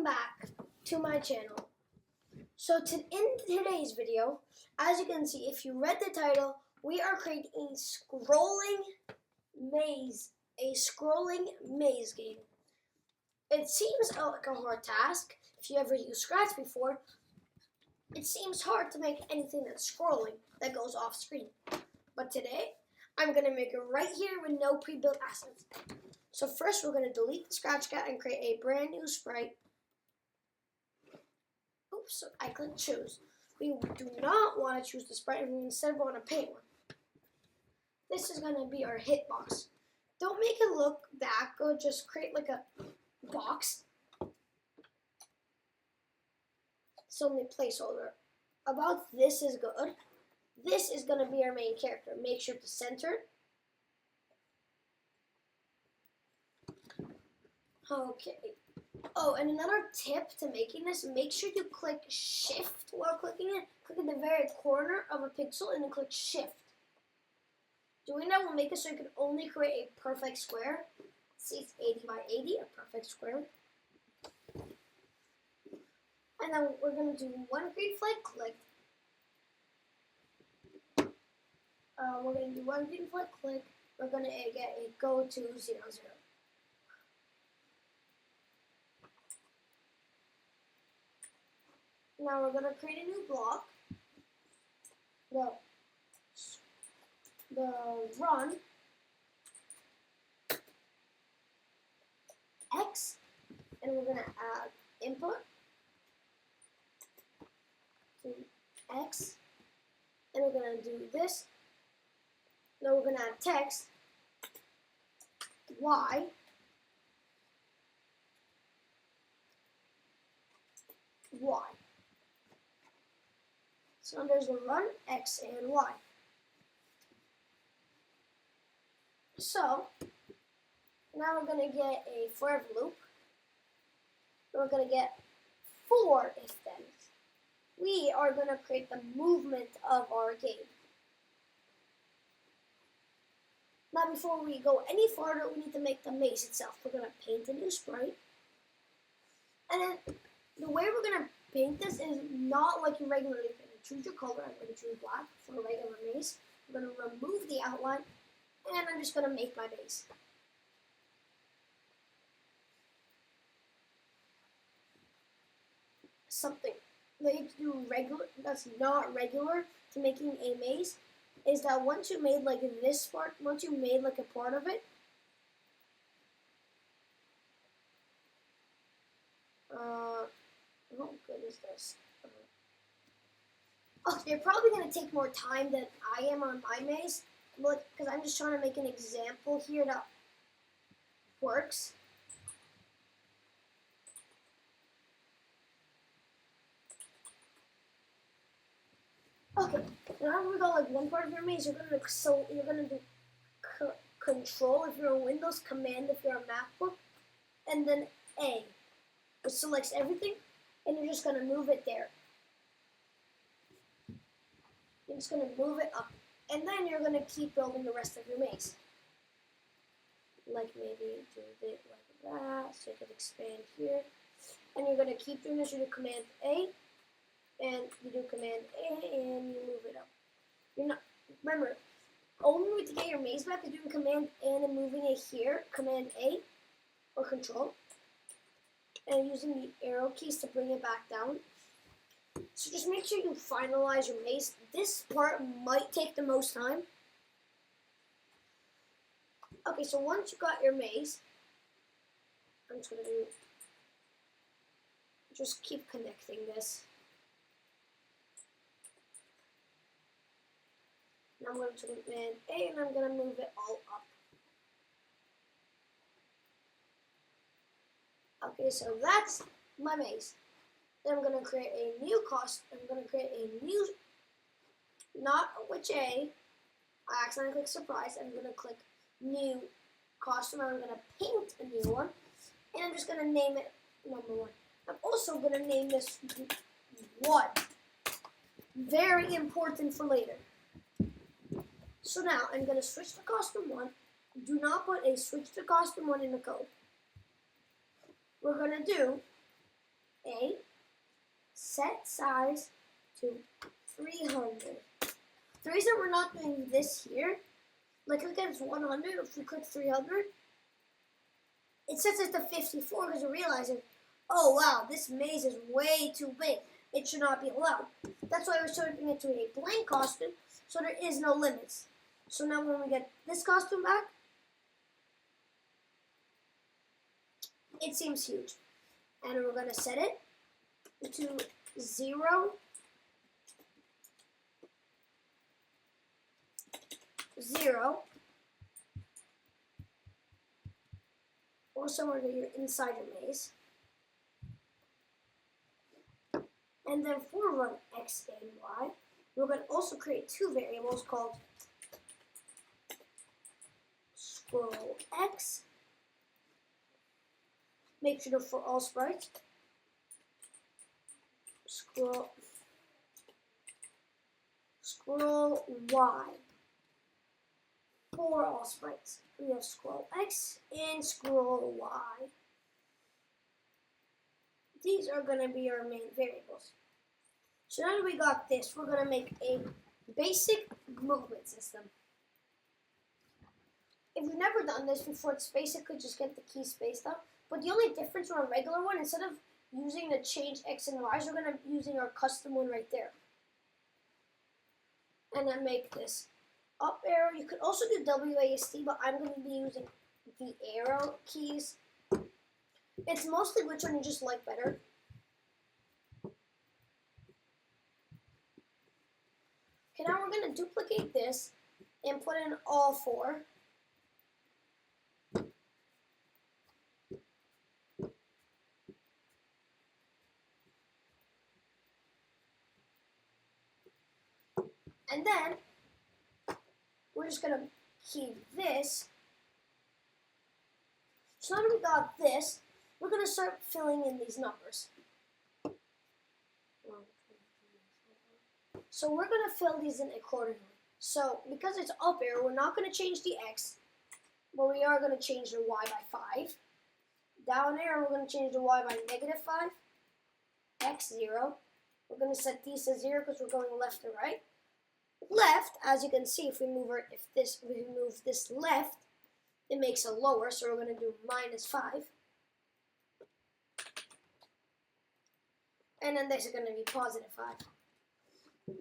back to my channel. So in today's video, as you can see, if you read the title, we are creating a scrolling maze game. It seems like a hard task. If you ever used Scratch before, it seems hard to make anything that's scrolling that goes off screen. But today, I'm going to make it right here with no pre-built assets. So first, we're going to delete the Scratch Cat and create a brand new sprite. Oops, so I click choose. We do not want to choose the sprite, and we instead want to paint one. This is going to be our hitbox. Don't make it look that good, just create like a box. It's only a placeholder. About this is good. This is going to be our main character. Make sure to center. Okay. Oh, and another tip to making this, make sure you click shift while clicking it. Click in the very corner of a pixel and then click shift. Doing that will make it so you can only create a perfect square. See, it's 80 by 80, a perfect square. And then we're going to do one green flag click. We're going to do one green flag click. We're going to get a go to 0, 0. Now we're going to create a new block. The run X, and we're going to add input to X, and we're going to do this. Now we're going to add text Y, Y. So there's the run X and Y. So now we're going to get a forever loop. We're going to get 4 if-thens. We are going to create the movement of our game. Now before we go any farther, we need to make the maze itself. We're going to paint a new sprite. And then the way we're going to paint this is not like you regularly paint. Choose your color. I'm going to choose black for a regular maze. I'm going to remove the outline. And I'm just going to make my base. Something that you have to do regular, that's not regular to making a maze, is that once you made like this part, once you made like a part of it, how good is this? Oh, they're probably going to take more time than I am on my maze. Because I'm just trying to make an example here that works. Okay, now we got like one part of your maze. You're gonna do Control if you're on Windows, Command if you're on MacBook, and then A, which selects everything, and you're just gonna move it there. You're just gonna move it up. And then you're going to keep building the rest of your maze. Like maybe do it like that, so you can expand here. And you're going to keep doing this. You do Command A, and you do Command A, and you move it up. You're not, remember, only way to get your maze back is doing Command A and then moving it here, Command A, or Control. And using the arrow keys to bring it back down. So just make sure you finalize your maze. This part might take the most time. Okay, so once you got your maze, I'm just going to just keep connecting this. Now I'm going to Command A and I'm going to move it all up. Okay, so that's my maze. Then I'm going to create a new I'm going to create a new, not which A. I accidentally clicked surprise. I'm going to click new costume. I'm going to paint a new one. And I'm just going to name it number 1. I'm also going to name this 1. Very important for later. So now I'm going to switch to costume 1. Do not put a switch to costume 1 in the code. We're going to do set size to 300. The reason we're not doing this here, like look at it's 100, if we click 300, it sets it to 54 because we're realizing, oh wow, this maze is way too big. It should not be allowed. That's why we're sorting it to a blank costume, so there is no limits. So now when we get this costume back, it seems huge. And we're going to set it to 0, 0, or somewhere that you're inside your maze. And then for run X and Y, we're going to also create two variables called scroll X. Make sure they're for all sprites. Scroll Y for all sprites. We have scroll X and scroll Y. These are going to be our main variables. So now that we got this, we're going to make a basic movement system. If you've never done this before, it's basically just get the key spaced out. But the only difference from a regular one, instead of using the change X and Y, we're going to be using our custom one right there. And then make this up arrow. You could also do WASD, but I'm going to be using the arrow keys. It's mostly which one you just like better. Okay, now we're going to duplicate this and put in all four. And then we're just going to keep this. So now that we got this, we're going to start filling in these numbers. So we're going to fill these in accordingly. So because it's up arrow, we're not going to change the X, but we are going to change the Y by 5. Down arrow, we're going to change the Y by -5. X 0. We're going to set these to 0 because we're going left to right. Left, as you can see, if we move this left, it makes it lower, so we're going to do -5. And then this is going to be +5.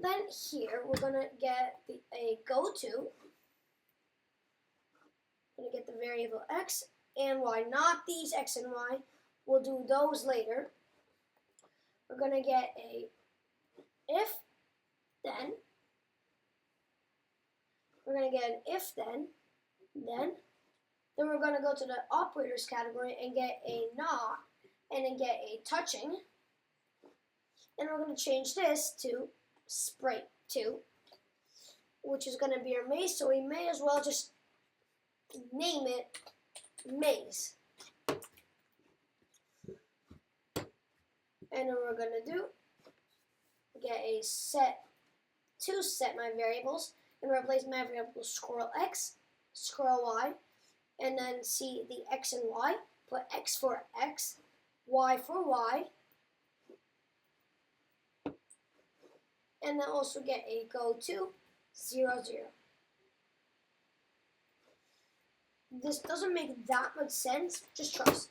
Then here, we're going to get a go-to. We're going to get the variable X and Y, not these X and Y. We'll do those later. We're going to get a if, then. We're going to get an if, then. Then we're going to go to the operators category and get a not, and then get a touching. And we're going to change this to sprite 2, which is going to be our maze, so we may as well just name it maze. And then we're going to do get a set my variables and replace my variables scroll X, scroll Y, and then see the X and Y, put X for X, Y for Y, and then also get a go-to 0, 0. This doesn't make that much sense, just trust.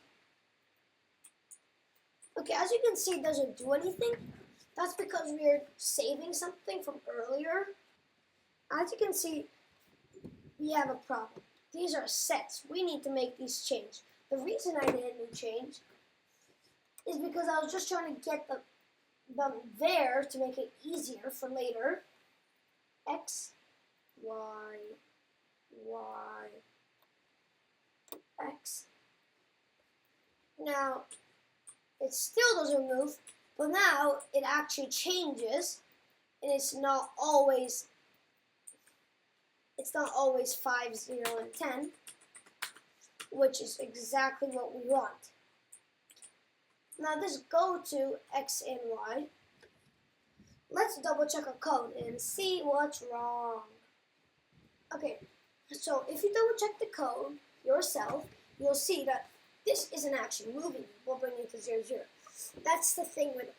Okay, as you can see, it doesn't do anything. That's because we are saving something from earlier. As you can see, we have a problem. These are sets. We need to make these change. The reason I didn't change is because I was just trying to get them there to make it easier for later. X, Y, Y, X. Now, it still doesn't move, but now it actually changes, and it's not always 5, 0, and 10, which is exactly what we want. Now this go to X and Y. Let's double check our code and see what's wrong. Okay, so if you double check the code yourself, you'll see that this isn't actually moving. We'll bring it to 0, 0. That's the thing with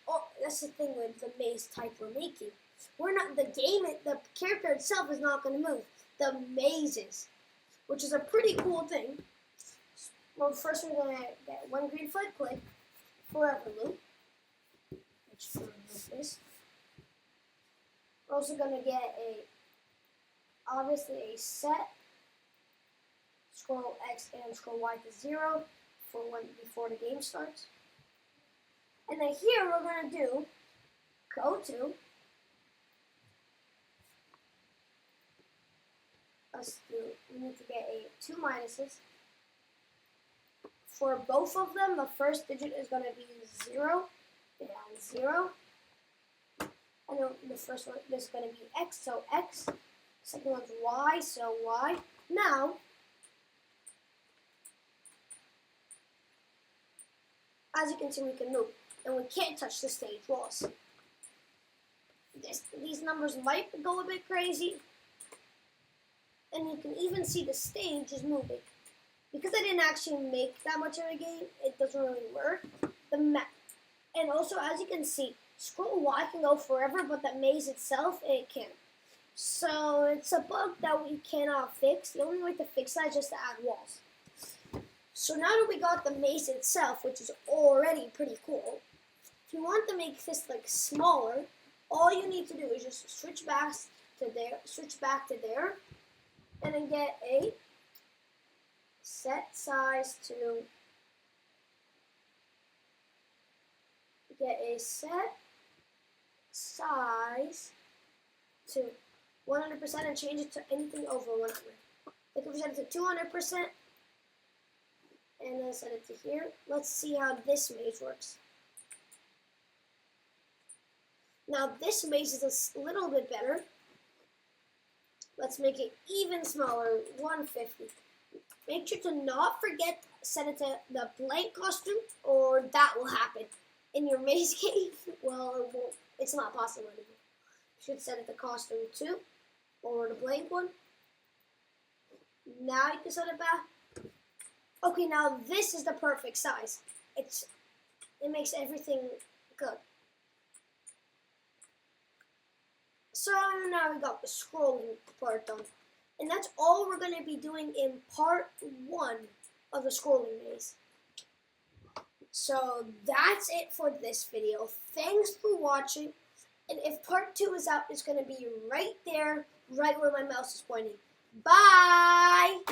that's the thing with the maze type we're making. We're not, the character itself is not going to move. The mazes, which is a pretty cool thing. Well, first we're going to get one green flag click, forever loop, which remove this. We're also going to get obviously a set, scroll X and scroll Y to 0 for before the game starts. And then here we're going to do go to, we need to get 2 minuses. For both of them, the first digit is going to be 0, down 0. And then the first one, this is going to be X, so X. Second one's Y, so Y. Now, as you can see, we can move. And we can't touch the stage walls. These numbers might go a bit crazy. And you can even see the stage is moving. Because I didn't actually make that much of a game, it doesn't really work. And also, as you can see, scroll Y can go forever, but the maze itself, it can't. So it's a bug that we cannot fix. The only way to fix that is just to add walls. So now that we got the maze itself, which is already pretty cool, if you want to make this like smaller, all you need to do is just switch back to there, and then get a set size to 100% and change it to anything over 100. Like if we set it to 200% and then set it to here, let's see how this maze works. Now this maze is a little bit better. Let's make it even smaller, 150. Make sure to not forget set it to the blank costume, or that will happen. In your maze cave, well, it's not possible anymore. You should set it to costume 2, or the blank one. Now you can set it back. Okay, now this is the perfect size. It makes everything good. So now we got the scrolling part done. And that's all we're going to be doing in part 1 of the scrolling maze. So that's it for this video. Thanks for watching. And if part 2 is out, it's going to be right there, right where my mouse is pointing. Bye!